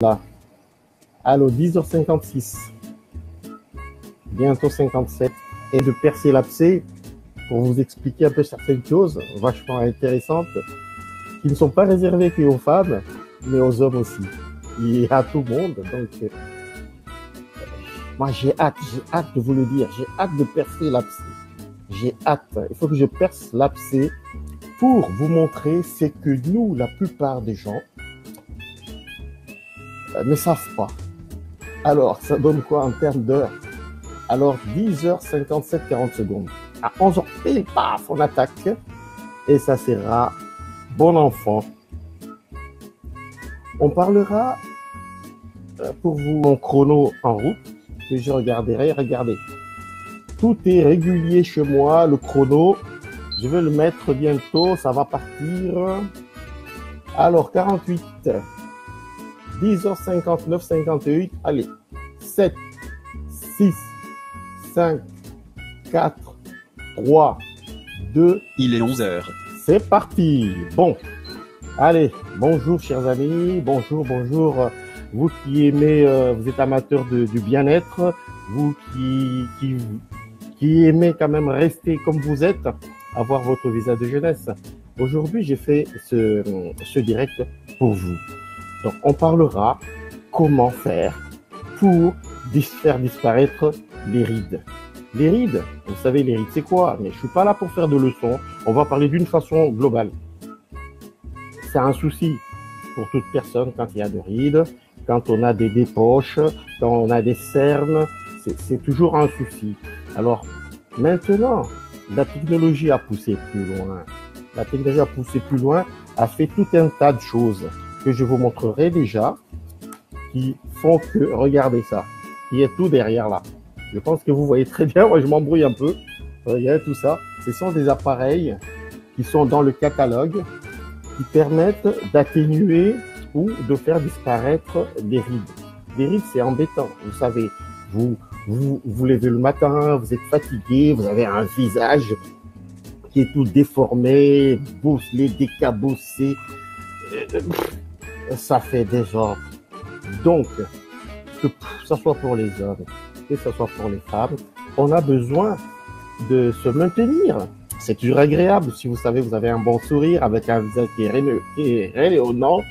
Là. Allô, 10h56, bientôt 57, et de percer l'abcès pour vous expliquer un peu certaines choses vachement intéressantes qui ne sont pas réservées qu'aux femmes, mais aux hommes aussi, et à tout le monde. Donc, moi, j'ai hâte de vous le dire, j'ai hâte de percer l'abcès. J'ai hâte, il faut que je perce l'abcès pour vous montrer ce que nous, la plupart des gens, ne savent pas. Alors, ça donne quoi en termes d'heures? Alors, 10h57, 40 secondes. À 11h pile, paf, on attaque. Et ça sera bon enfant. On parlera, pour vous, mon chrono en route, que je regarderai. Regardez, tout est régulier chez moi, le chrono. Je vais le mettre bientôt, ça va partir. Alors, 48. 10h59, 58, allez, 7, 6, 5, 4, 3, 2. Il est 11h. C'est parti. Bon, allez, bonjour chers amis, bonjour, vous qui aimez, vous êtes amateurs du bien-être, vous qui aimez quand même rester comme vous êtes, avoir votre visa de jeunesse. Aujourd'hui, j'ai fait ce direct pour vous. Donc, on parlera comment faire pour faire disparaître les rides. Les rides, vous savez, les rides, c'est quoi? Mais je suis pas là pour faire de leçons. On va parler d'une façon globale. C'est un souci pour toute personne quand il y a des rides, quand on a des dépoches, quand on a des cernes. C'est toujours un souci. Alors, maintenant, la technologie a poussé plus loin. La technologie a poussé plus loin, a fait tout un tas de choses que je vous montrerai déjà, qui font que, regardez ça, il y a tout derrière là. Je pense que vous voyez très bien, moi je m'embrouille un peu. Regardez tout ça. Ce sont des appareils qui sont dans le catalogue, qui permettent d'atténuer ou de faire disparaître des rides. Des rides, c'est embêtant. Vous savez, vous levez le matin, vous êtes fatigué, vous avez un visage qui est tout déformé, bosselé, décabossé. Ça fait désordre. Donc, que ce soit pour les hommes, que ce soit pour les femmes, on a besoin de se maintenir. C'est toujours agréable. Si vous savez, vous avez un bon sourire avec un visage qui est rayonnant,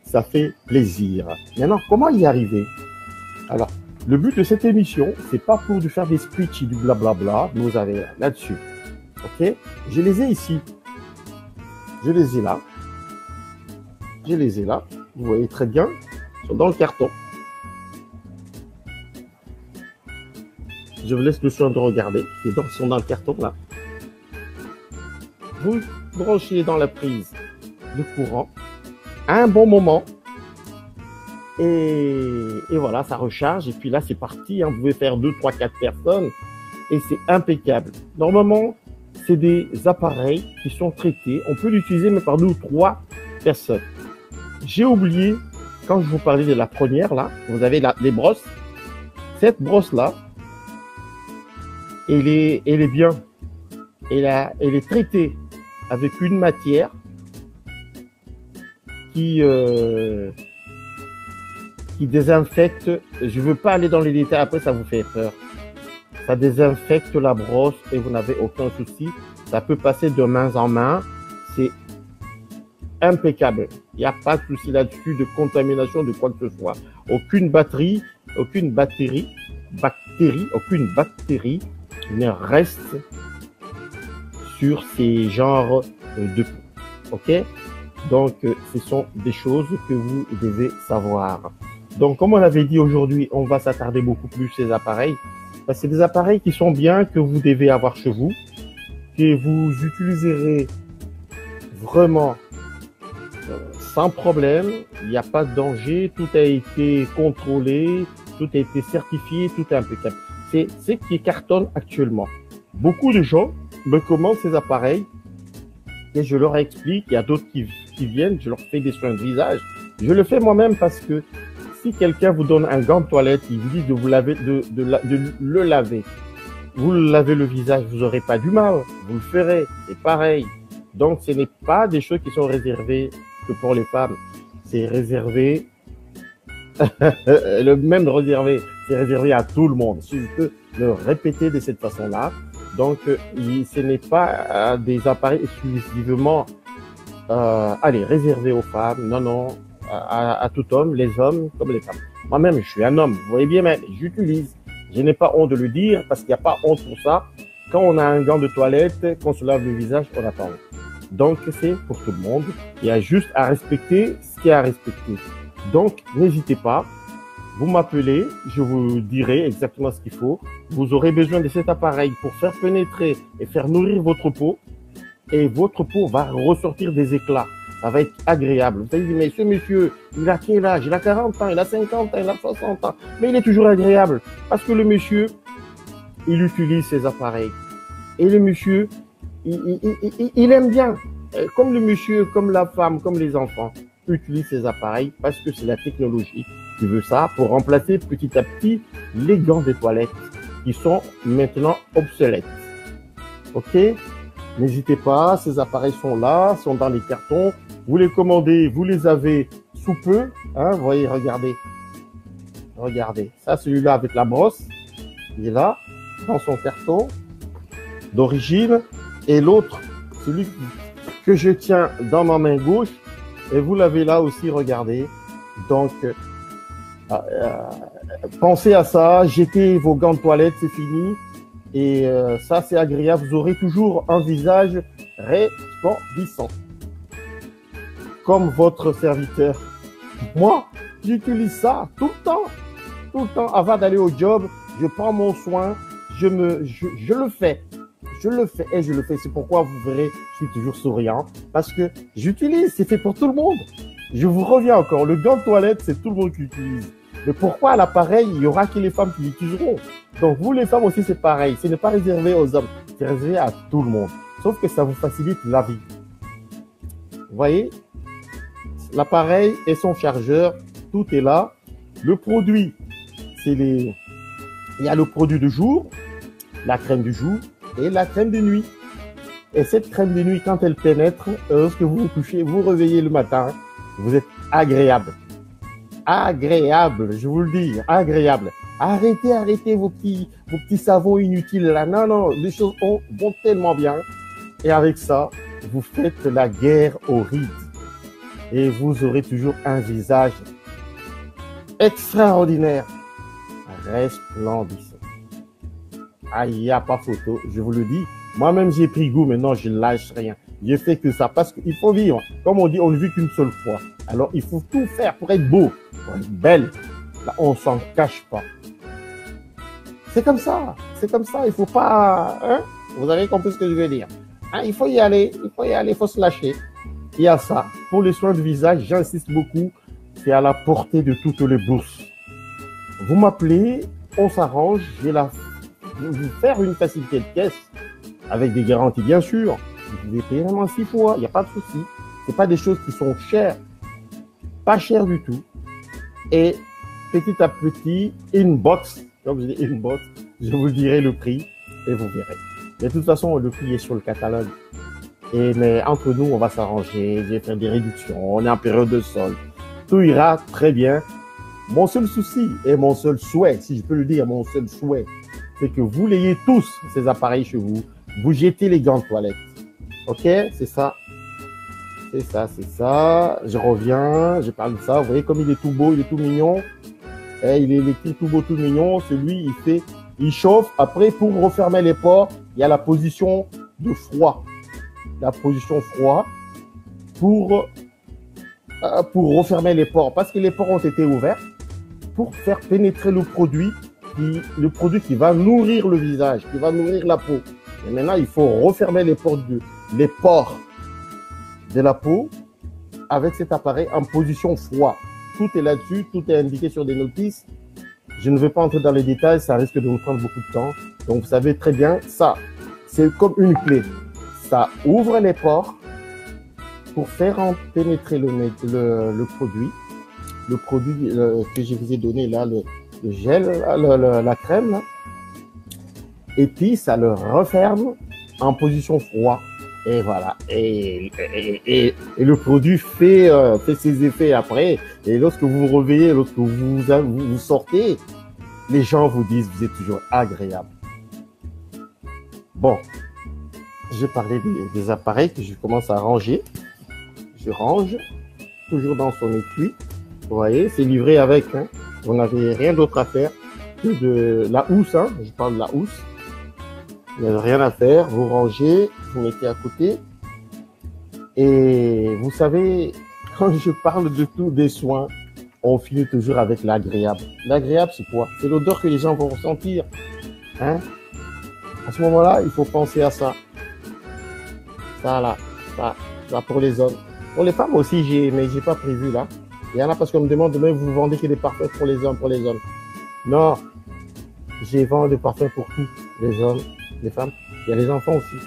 ça fait plaisir. Maintenant, comment y arriver? Alors, le but de cette émission, c'est pas pour de faire des speeches et du blablabla. Vous avez là-dessus. Ok? Je les ai ici. Je les ai là. Je les ai là, vous voyez très bien, ils sont dans le carton. Je vous laisse le soin de regarder, ils sont dans le carton là. Vous branchez dans la prise de courant à un bon moment et voilà, ça recharge et puis là c'est parti, hein. Vous pouvez faire 2, 3, 4 personnes et c'est impeccable. Normalement, c'est des appareils qui sont traités, on peut l'utiliser mais par 2 ou 3 personnes. J'ai oublié, quand je vous parlais de la première, là, vous avez les brosses. Cette brosse-là, elle est bien. Elle est traitée avec une matière qui désinfecte. Je veux pas aller dans les détails, après ça vous fait peur. Ça désinfecte la brosse et vous n'avez aucun souci. Ça peut passer de main en main. C'est impeccable. Il n'y a pas de souci là-dessus de contamination de quoi que ce soit. Aucune bactérie ne reste sur ces genres de peau. Ok? Donc, ce sont des choses que vous devez savoir. Donc, comme on l'avait dit aujourd'hui, on va s'attarder beaucoup plus sur ces appareils. Parce que c'est des appareils qui sont bien, que vous devez avoir chez vous, que vous utiliserez vraiment sans problème, il n'y a pas de danger, tout a été contrôlé, tout a été certifié, tout est impeccable. C'est ce qui cartonne actuellement. Beaucoup de gens me commandent ces appareils et je leur explique, il y a d'autres qui viennent, je leur fais des soins de visage. Je le fais moi-même parce que si quelqu'un vous donne un gant de toilette, il vous dit de vous laver, de le laver. Vous lavez le visage, vous n'aurez pas du mal, vous le ferez, c'est pareil. Donc ce n'est pas des choses qui sont réservées que pour les femmes. C'est réservé Le même réservé, c'est réservé à tout le monde. Si je peux le répéter de cette façon-là. Donc, ce n'est pas des appareils exclusivement réservés aux femmes. Non, non, à tout homme, les hommes comme les femmes. Moi-même, je suis un homme. Vous voyez bien, mais j'utilise. Je n'ai pas honte de le dire parce qu'il n'y a pas honte pour ça. Quand on a un gant de toilette, qu'on se lave le visage, on attend. Donc, c'est pour tout le monde. Il y a juste à respecter ce qu'il y a à respecter. Donc, n'hésitez pas. Vous m'appelez, je vous dirai exactement ce qu'il faut. Vous aurez besoin de cet appareil pour faire pénétrer et faire nourrir votre peau. Et votre peau va ressortir des éclats. Ça va être agréable. Vous allez dire, mais ce monsieur, il a quel âge? Il a 40 ans, il a 50 ans, il a 60 ans. Mais il est toujours agréable. Parce que le monsieur, il utilise ces appareils. Et le monsieur, il aime bien. Comme le monsieur, comme la femme, comme les enfants, utilisent ces appareils parce que c'est la technologie qui veut ça pour remplacer petit à petit les gants de toilette qui sont maintenant obsolètes. Ok? N'hésitez pas, ces appareils sont là, sont dans les cartons. Vous les commandez, vous les avez sous peu. Hein, vous voyez, regardez. Regardez. Ça, celui-là avec la brosse, il est là, dans son carton d'origine. Et l'autre, celui que je tiens dans ma main gauche, et vous l'avez là aussi, regardez. Donc, pensez à ça, jetez vos gants de toilette, c'est fini. Et ça, c'est agréable. Vous aurez toujours un visage resplendissant. Comme votre serviteur. Moi, j'utilise ça tout le temps. Tout le temps. Avant d'aller au job, je prends mon soin. Je le fais. Je le fais et je le fais. C'est pourquoi vous verrez, je suis toujours souriant. Parce que j'utilise. C'est fait pour tout le monde. Je vous reviens encore. Le gant de toilette, c'est tout le monde qui l'utilise. Mais pourquoi l'appareil, il y aura que les femmes qui l'utiliseront? Donc, vous, les femmes aussi, c'est pareil. Ce n'est pas réservé aux hommes. C'est réservé à tout le monde. Sauf que ça vous facilite la vie. Vous voyez? L'appareil et son chargeur, tout est là. Le produit, il y a le produit de jour, la crème du jour et la crème de nuit. Et cette crème de nuit, quand elle pénètre, lorsque vous vous couchez, vous réveillez le matin, vous êtes agréable. Agréable, je vous le dis, agréable. Arrêtez vos petits savons inutiles là. Non, non, les choses vont tellement bien. Et avec ça, vous faites la guerre aux rides. Et vous aurez toujours un visage extraordinaire, resplendissant. Ah, il n'y a pas photo, je vous le dis. Moi-même, j'ai pris goût, maintenant, je ne lâche rien. Je fais que ça parce qu'il faut vivre. Comme on dit, on ne vit qu'une seule fois. Alors, il faut tout faire pour être beau, pour être belle. Là, on ne s'en cache pas. C'est comme ça. C'est comme ça. Il ne faut pas... Hein? Vous avez compris ce que je veux dire. Hein? Il faut y aller. Il faut se lâcher. Il y a ça. Pour les soins de visage, j'insiste beaucoup. C'est à la portée de toutes les bourses. Vous m'appelez, on s'arrange. Je vais vous faire une facilité de caisse avec des garanties, bien sûr. Vous pouvez payer vraiment 6 fois. Il n'y a pas de souci. C'est pas des choses qui sont chères. Pas chères du tout. Et petit à petit, inbox, comme je dis inbox, je vous dirai le prix et vous verrez. De toute façon, le prix est sur le catalogue. Mais entre nous, on va s'arranger, je vais faire des réductions, on est en période de solde. Tout ira très bien. Mon seul souci et mon seul souhait, si je peux le dire, mon seul souhait, c'est que vous l'ayez tous, ces appareils chez vous. Vous jetez les gants de toilette. Ok? C'est ça. C'est ça, c'est ça. Je reviens, je parle de ça. Vous voyez comme il est tout beau, il est tout mignon. Et il est électrique, tout beau, tout mignon. Celui, il chauffe. Après, pour refermer les pores, il y a la position de froid. La position froid pour refermer les pores. Parce que les pores ont été ouverts pour faire pénétrer le produit qui va nourrir le visage, qui va nourrir la peau. Et maintenant, il faut refermer les pores de la peau avec cet appareil en position froid. Tout est là-dessus, tout est indiqué sur des notices. Je ne vais pas entrer dans les détails, ça risque de vous prendre beaucoup de temps. Donc, vous savez très bien, ça, c'est comme une clé. Ça ouvre les pores pour faire pénétrer le produit. Le produit que je vous ai donné là, le gel, la crème. Là. Et puis, ça le referme en position froid. Et voilà. Et le produit fait ses effets après. Et lorsque vous vous réveillez, lorsque vous sortez, les gens vous disent, vous êtes toujours agréable. Bon, j'ai parlé des appareils que je commence à ranger. Je range, toujours dans son étui. Vous voyez, c'est livré avec. Hein. Vous n'avez rien d'autre à faire que de la housse. Hein. Je parle de la housse. Il n'y a rien à faire. Vous rangez, vous mettez à côté. Et vous savez, quand je parle de tous des soins, on finit toujours avec l'agréable. L'agréable, c'est quoi? C'est l'odeur que les gens vont ressentir. Hein? À ce moment-là, il faut penser à ça. Ça, là. Ça pour les hommes. Pour les femmes aussi, mais j'ai pas prévu, là. Il y en a parce qu'on me demande demain, vous vendez que des parfums pour les hommes, Non. J'ai vendu des parfums pour tous. Les hommes, les femmes. Il y a les enfants aussi.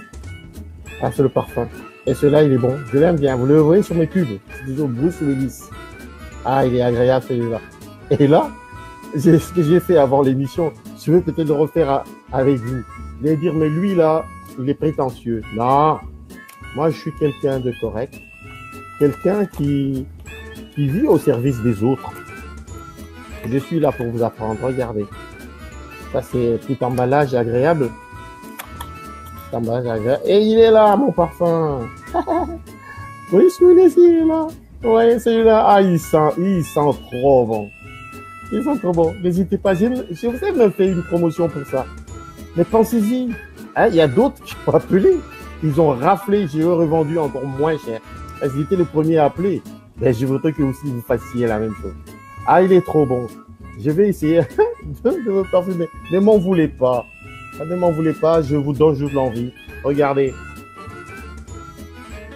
Ah, c'est le parfum. Et celui-là, il est bon. Je l'aime bien. Vous le voyez sur mes pubs. C'est toujours Bruce Willis. Ah, il est agréable, celui-là. Et là, ce que j'ai fait avant l'émission, je veux peut-être le refaire avec vous. Vous allez dire, mais lui, là, il est prétentieux. Non. Moi, je suis quelqu'un de correct. Quelqu'un qui vit au service des autres. Je suis là pour vous apprendre. Regardez. Ça, c'est un petit emballage agréable. Et il est là, mon parfum. Oui, celui-là, il est là. Oui, celui-là. Ah, il sent trop bon. Il sent trop bon. N'hésitez pas. Je vous ai même fait une promotion pour ça. Mais pensez-y. Hein, il y a d'autres qui ont appelé. Ils ont raflé. J'ai revendu encore moins cher. Ils étaient les premiers à appeler. Mais je voudrais que aussi vous fassiez la même chose. Ah, il est trop bon. Je vais essayer de me parfumer. Ne m'en voulez pas. Ne m'en voulez pas, je vous donne juste l'envie. Regardez.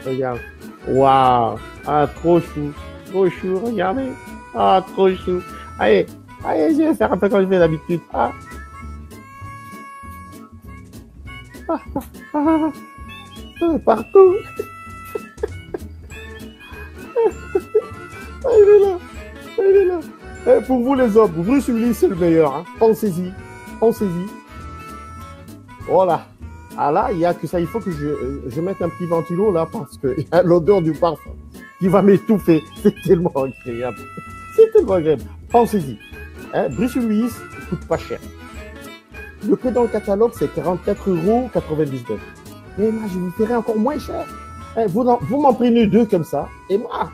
Regarde. Waouh. Ah, trop chou. Trop chou, regardez. Ah, trop chou. Allez, je vais faire un peu comme je fais d'habitude. Ah. Partout. Ah, il est là. Et pour vous les hommes, Bruce Willis, c'est le meilleur. Hein. Pensez-y. Voilà. Ah là, il y a que ça. Il faut que je mette un petit ventilo là parce que il y a l'odeur du parfum qui va m'étouffer. C'est tellement agréable. Pensez-y. Hein, Bruce Willis ne coûte pas cher. Le prix dans le catalogue, c'est 44,99 €. Mais moi, je vous ferai encore moins cher. Hein, vous m'en prenez deux comme ça. Et moi,